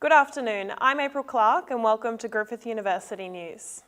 Good afternoon, I'm April Clarke and welcome to Griffith University News.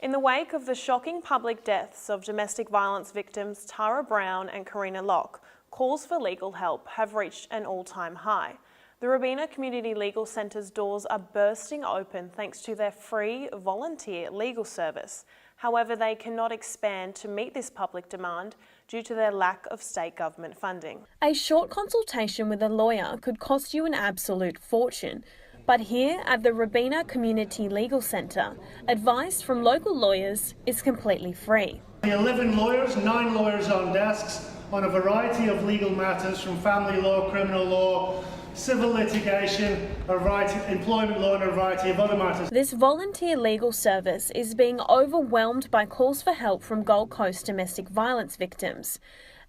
In the wake of the shocking public deaths of domestic violence victims Tara Brown and Karina Locke, calls for legal help have reached an all-time high. The Robina Community Legal Centre's doors are bursting open thanks to their free volunteer legal service. However, they cannot expand to meet this public demand due to their lack of state government funding. A short consultation with a lawyer could cost you an absolute fortune. But here at the Robina Community Legal Centre, advice from local lawyers is completely free. 11 lawyers, 9 lawyers on desks on a variety of legal matters from family law, criminal law, civil litigation, employment law and a variety of other matters. This volunteer legal service is being overwhelmed by calls for help from Gold Coast domestic violence victims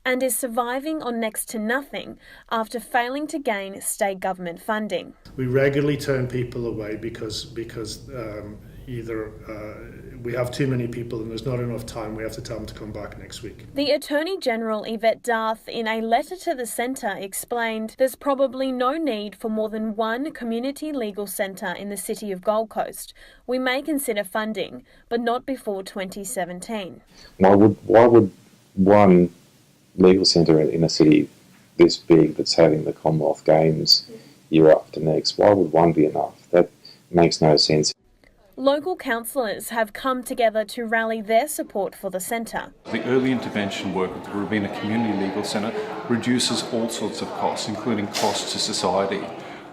and is surviving on next to nothing after failing to gain state government funding. We regularly turn people away because either we have too many people and there's not enough time. We have to tell them to come back next week. The Attorney General Yvette Darth, in a letter to the centre, explained there's probably no need for more than one community legal centre in the city of Gold Coast. We may consider funding, but not before 2017. Why would one legal centre in a city this big that's having the Commonwealth Games year after next, why would one be enough? That makes no sense. Local councillors have come together to rally their support for the centre. The early intervention work of the Robina Community Legal Centre reduces all sorts of costs, including costs to society.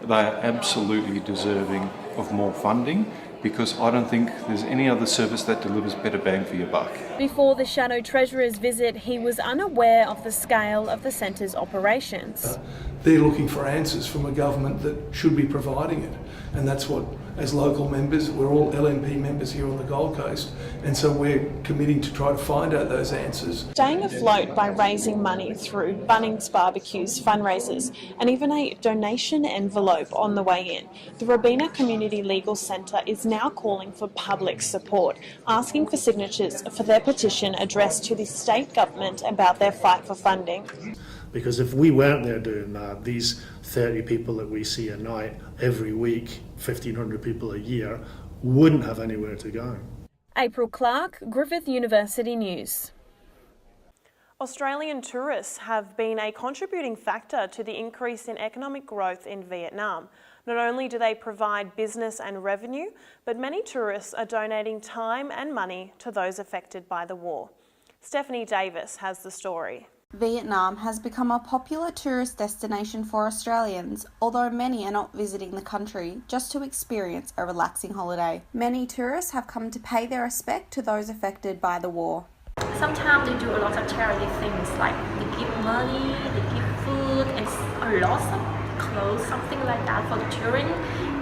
They are absolutely deserving of more funding because I don't think there's any other service that delivers better bang for your buck. Before the Shadow Treasurer's visit, he was unaware of the scale of the centre's operations. They're looking for answers from a government that should be providing it. And that's what, as local members, we're all LNP members here on the Gold Coast, and so we're committing to try to find out those answers. Staying afloat by raising money through Bunnings barbecues, fundraisers, and even a donation envelope on the way in, the Robina Community Legal Centre is now calling for public support, asking for signatures for their petition addressed to the state government about their fight for funding. Because if we weren't there doing that, these 30 people that we see a night, every week, 1,500 people a year, wouldn't have anywhere to go. April Clarke, Griffith University News. Australian tourists have been a contributing factor to the increase in economic growth in Vietnam. Not only do they provide business and revenue, but many tourists are donating time and money to those affected by the war. Stephanie Davis has the story. Vietnam has become a popular tourist destination for Australians, although many are not visiting the country just to experience a relaxing holiday. Many tourists have come to pay their respect to those affected by the war. Sometimes they do a lot of charity things like they give money, they give food, and a lot of clothes, something like that for the children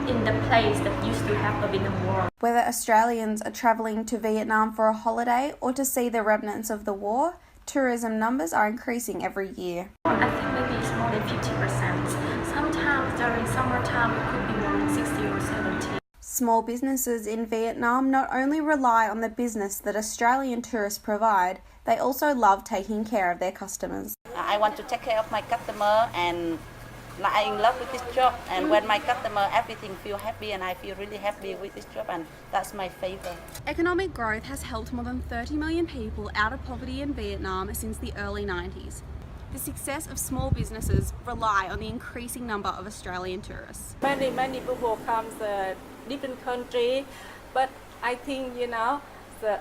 in the place that used to happen in the war. Whether Australians are travelling to Vietnam for a holiday or to see the remnants of the war, tourism numbers are increasing every year. I think maybe it's more than 50%. Sometimes during summertime it could be more than 60 or 70. Small businesses in Vietnam not only rely on the business that Australian tourists provide, they also love taking care of their customers. I want to take care of my customer and I'm in love with this job, and when my customer everything feel happy and I feel really happy with this job, and that's my favour. Economic growth has helped more than 30 million people out of poverty in Vietnam since the early 90s. The success of small businesses rely on the increasing number of Australian tourists. Many people come from different country, but I think the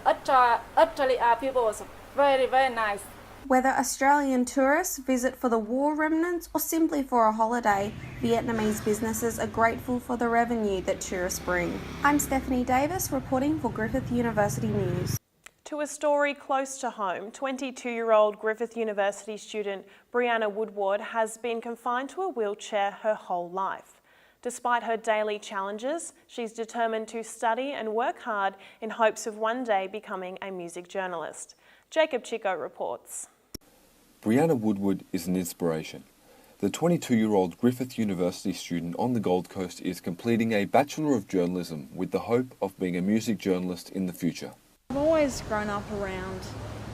Australia people is very nice. Whether Australian tourists visit for the war remnants or simply for a holiday, Vietnamese businesses are grateful for the revenue that tourists bring. I'm Stephanie Davis, reporting for Griffith University News. To a story close to home, 22-year-old Griffith University student Brianna Woodward has been confined to a wheelchair her whole life. Despite her daily challenges, she's determined to study and work hard in hopes of one day becoming a music journalist. Jacob Chico reports. Brianna Woodward is an inspiration. The 22-year-old Griffith University student on the Gold Coast is completing a Bachelor of Journalism with the hope of being a music journalist in the future. I've always grown up around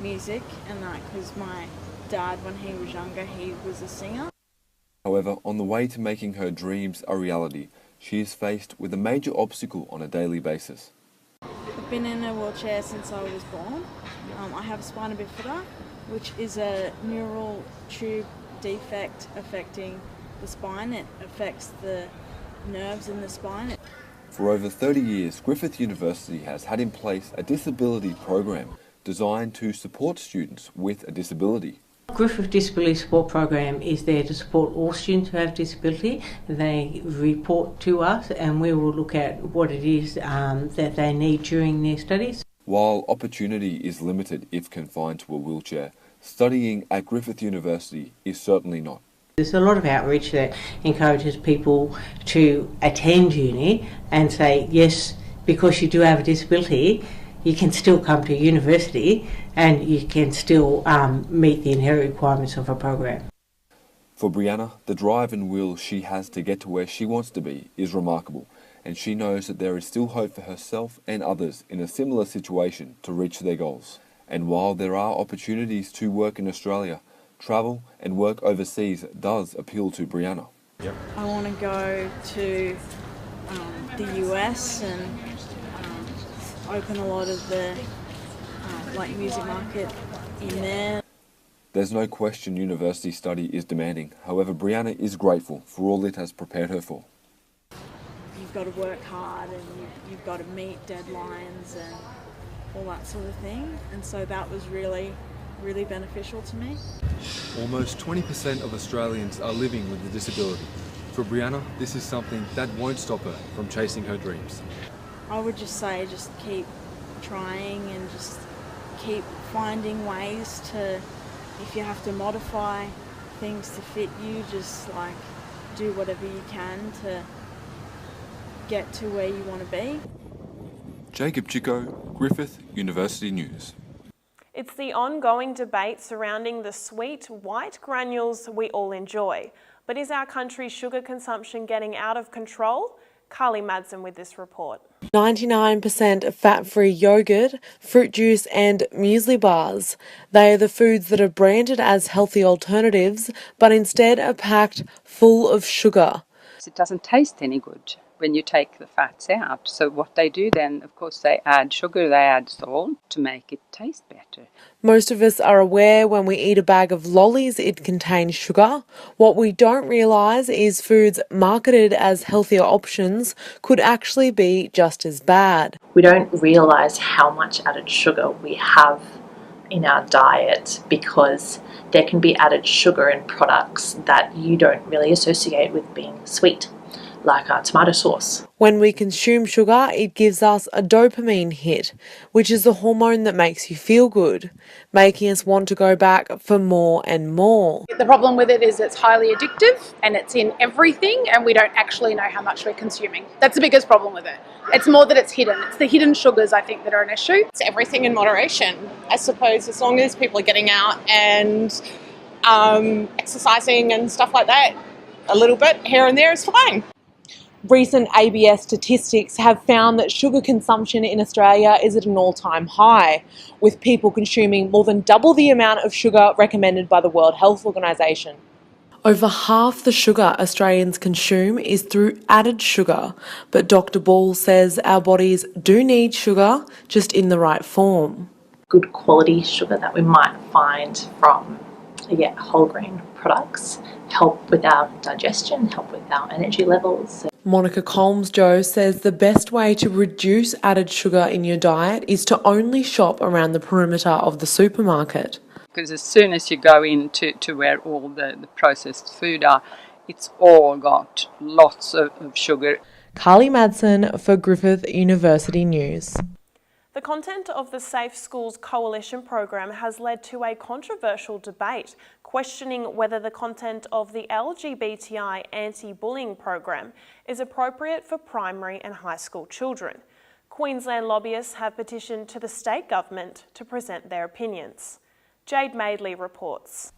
music, and because my dad, when he was younger, he was a singer. However, on the way to making her dreams a reality, she is faced with a major obstacle on a daily basis. I've been in a wheelchair since I was born. I have spina bifida, which is a neural tube defect affecting the spine. It affects the nerves in the spine. For over 30 years, Griffith University has had in place a disability program designed to support students with a disability. Griffith Disability Support Program is there to support all students who have disability. They report to us and we will look at what it is that they need during their studies. While opportunity is limited if confined to a wheelchair, studying at Griffith University is certainly not. There's a lot of outreach that encourages people to attend uni and say, yes, because you do have a disability, you can still come to university and you can still meet the inherent requirements of a program. For Brianna, the drive and will she has to get to where she wants to be is remarkable, and she knows that there is still hope for herself and others in a similar situation to reach their goals. And while there are opportunities to work in Australia, travel and work overseas does appeal to Brianna. I want to go to the US and open a lot of the music market in there. There's no question university study is demanding. However, Brianna is grateful for all it has prepared her for. You've got to work hard and you've got to meet deadlines and all that sort of thing. And so that was really beneficial to me. Almost 20% of Australians are living with a disability. For Brianna, this is something that won't stop her from chasing her dreams. I would just say just keep trying and just keep finding ways to, if you have to modify things to fit you, just do whatever you can to get to where you want to be. Jacob Chico, Griffith University News. It's the ongoing debate surrounding the sweet white granules we all enjoy. But is our country's sugar consumption getting out of control? Carly Madsen with this report. 99% fat-free yogurt, fruit juice and muesli bars. They are the foods that are branded as healthy alternatives, but instead are packed full of sugar. It doesn't taste any good when you take the fats out. So what they do then, of course, they add sugar, they add salt to make it taste better. Most of us are aware when we eat a bag of lollies it contains sugar. What we don't realise is foods marketed as healthier options could actually be just as bad. We don't realise how much added sugar we have in our diet because there can be added sugar in products that you don't really associate with being sweet, like tomato sauce. When we consume sugar, it gives us a dopamine hit, which is the hormone that makes you feel good, making us want to go back for more and more. The problem with it is it's highly addictive and it's in everything and we don't actually know how much we're consuming. That's the biggest problem with it. It's more that it's hidden. It's the hidden sugars, I think, that are an issue. It's everything in moderation. I suppose as long as people are getting out and exercising and stuff like that, a little bit here and there is fine. Recent ABS statistics have found that sugar consumption in Australia is at an all-time high, with people consuming more than double the amount of sugar recommended by the World Health Organization. Over half the sugar Australians consume is through added sugar, but Dr. Ball says our bodies do need sugar, just in the right form. Good quality sugar that we might find from whole grain products help with our digestion, help with our energy levels. Monica Colmsjoe says the best way to reduce added sugar in your diet is to only shop around the perimeter of the supermarket. Because as soon as you go into where all the processed food are, it's all got lots of sugar. Carly Madsen for Griffith University News. The content of the Safe Schools Coalition program has led to a controversial debate questioning whether the content of the LGBTI anti-bullying program is appropriate for primary and high school children. Queensland lobbyists have petitioned to the state government to present their opinions. Jade Madeley reports.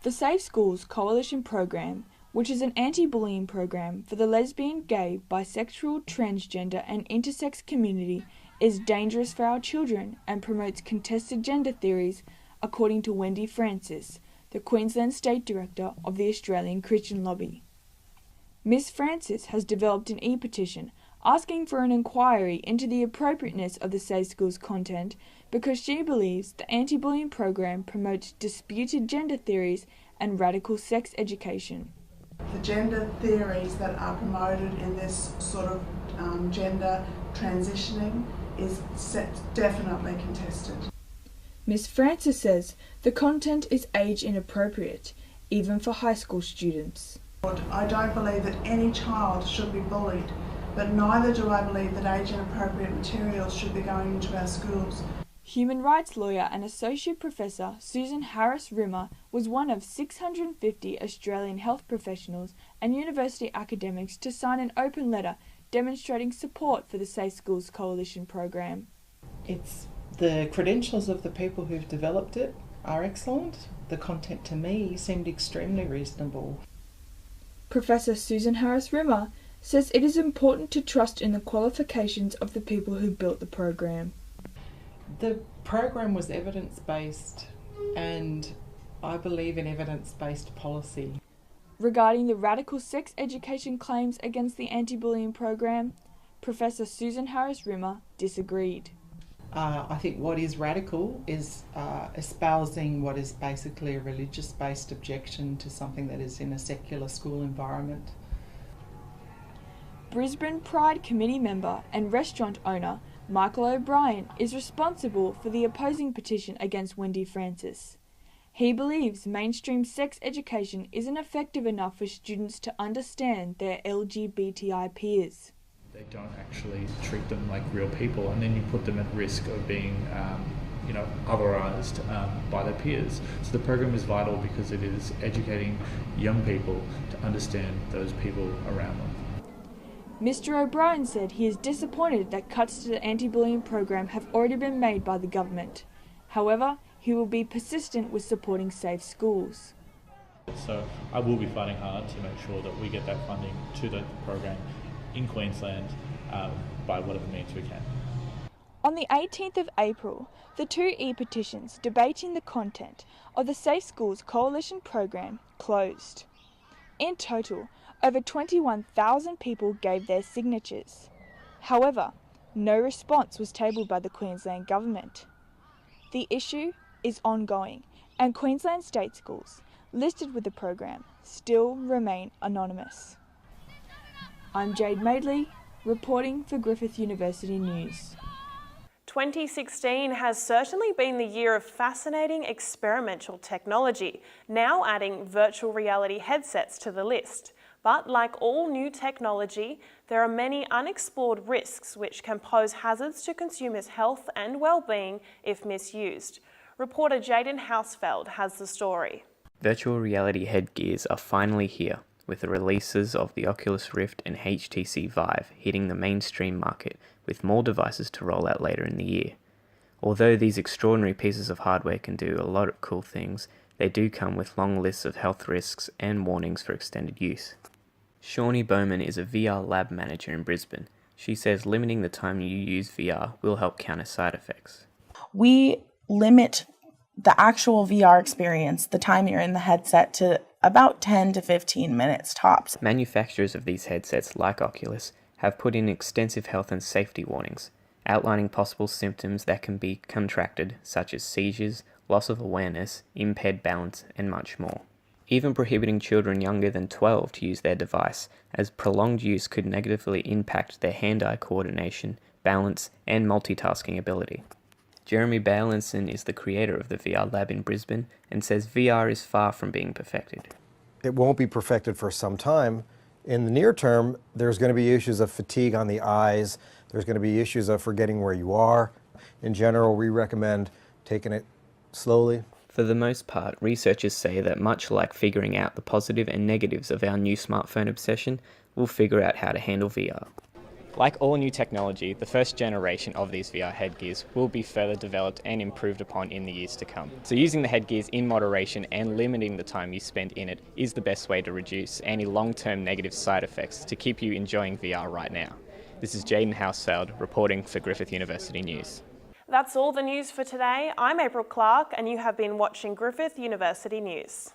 The Safe Schools Coalition program, which is an anti-bullying program for the lesbian, gay, bisexual, transgender and intersex community, is dangerous for our children and promotes contested gender theories, according to Wendy Francis, the Queensland State Director of the Australian Christian Lobby. Ms Francis has developed an e-petition asking for an inquiry into the appropriateness of the Safe Schools content because she believes the anti-bullying program promotes disputed gender theories and radical sex education. The gender theories that are promoted in this sort of gender transitioning is definitely contested. Ms Francis says the content is age inappropriate, even for high school students. I don't believe that any child should be bullied, but neither do I believe that age inappropriate materials should be going into our schools. Human rights lawyer and associate professor Susan Harris-Rimmer was one of 650 Australian health professionals and university academics to sign an open letter demonstrating support for the Safe Schools Coalition program. It's the credentials of the people who've developed it are excellent. The content to me seemed extremely reasonable. Professor Susan Harris-Rimmer says it is important to trust in the qualifications of the people who built the program. The program was evidence-based, and I believe in evidence-based policy. Regarding the radical sex education claims against the anti-bullying program, Professor Susan Harris-Rimmer disagreed. I think what is radical is espousing what is basically a religious-based objection to something that is in a secular school environment. Brisbane Pride Committee member and restaurant owner Michael O'Brien is responsible for the opposing petition against Wendy Francis. He believes mainstream sex education isn't effective enough for students to understand their LGBTI peers. They don't actually treat them like real people, and then you put them at risk of being otherized by their peers. So the program is vital because it is educating young people to understand those people around them. Mr O'Brien said he is disappointed that cuts to the anti-bullying program have already been made by the government. However, he will be persistent with supporting safe schools. So I will be fighting hard to make sure that we get that funding to the program in Queensland by whatever means we can. On the 18th of April, the two e-petitions debating the content of the Safe Schools Coalition program closed. In total, over 21,000 people gave their signatures. However, no response was tabled by the Queensland Government. The issue is ongoing, and Queensland state schools listed with the program still remain anonymous. I'm Jade Madeley, reporting for Griffith University News. 2016 has certainly been the year of fascinating experimental technology, now adding virtual reality headsets to the list. But like all new technology, there are many unexplored risks which can pose hazards to consumers' health and well-being if misused. Reporter Jaden Hausfeld has the story. Virtual reality headgears are finally here, with the releases of the Oculus Rift and HTC Vive hitting the mainstream market, with more devices to roll out later in the year. Although these extraordinary pieces of hardware can do a lot of cool things, they do come with long lists of health risks and warnings for extended use. Shawnee Bowman is a VR lab manager in Brisbane. She says limiting the time you use VR will help counter side effects. We limit the actual VR experience, the time you're in the headset, to about 10 to 15 minutes tops. Manufacturers of these headsets, like Oculus, have put in extensive health and safety warnings, outlining possible symptoms that can be contracted, such as seizures, loss of awareness, impaired balance, and much more. Even prohibiting children younger than 12 to use their device, as prolonged use could negatively impact their hand-eye coordination, balance, and multitasking ability. Jeremy Bailenson is the creator of the VR lab in Brisbane and says VR is far from being perfected. It won't be perfected for some time. In the near term, there's going to be issues of fatigue on the eyes. There's going to be issues of forgetting where you are. In general, we recommend taking it slowly. For the most part, researchers say that much like figuring out the positive and negatives of our new smartphone obsession, we'll figure out how to handle VR. Like all new technology, the first generation of these VR headgears will be further developed and improved upon in the years to come. So using the headgears in moderation and limiting the time you spend in it is the best way to reduce any long-term negative side effects to keep you enjoying VR right now. This is Jaden Hausfeld reporting for Griffith University News. That's all the news for today. I'm April Clarke and you have been watching Griffith University News.